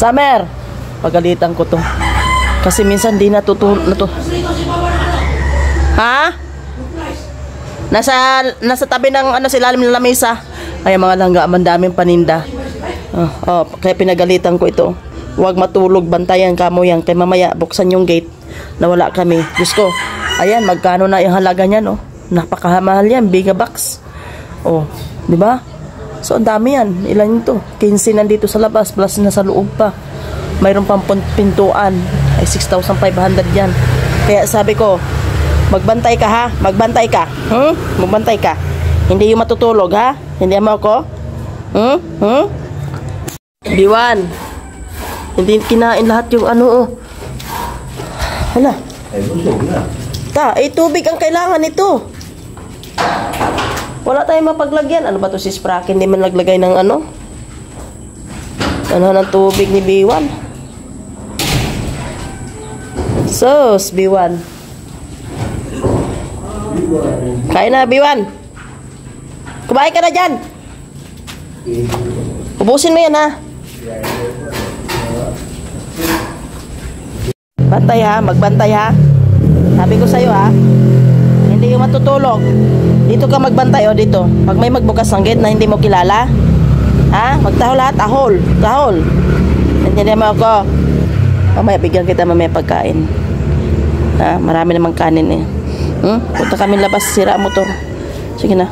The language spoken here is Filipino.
Summer, pagalitan ko to. Kasi minsan di natutulog. Ha? Nasa tabi ng ano, silalim ng lamesa. Ay mga langga, mandaming paninda. Kaya pinagalitan ko ito. Huwag matulog, bantayan kamo yan. Kaya mamaya buksan yung gate. Nawala kami. Diyos ko. Ayan, magkano na yung halaga niyan, oh. Napakamahal yan, Bigabox. Oh, di ba? So ang dami yan. Ilan ito? 15 nandito sa labas plus nasa loob pa. Mayroon pang pintuan. Ay 6,500 yan. Kaya sabi ko, magbantay ka ha? Magbantay ka. Magbantay ka. Hindi yung matutulog ha? Hindi mo ako? B1. Hindi kinain lahat yung ano oh. Hala. Tubig ang kailangan nito. Wala tayong mapaglagyan. Ano ba to si Sprack? Hindi man naglagay ng ano? Ano ng tubig ni B1? Sus, B1. Kain na, B1. Kumain ka na dyan. Ubusin mo yan, ha? Bantay, ha? Magbantay, ha? Sabi ko sa'yo, ha? Hindi yung matutulog. Dito ka magbantay, o dito. Pag may magbukas ng gate na hindi mo kilala, ha? Magtahol lahat, tahol. Tahol. Hindi mo ako. Mamaya, bigyan kita mamaya pagkain. Ha? Marami namang kanin, eh. Punta kami labas, sira motor. Sige na.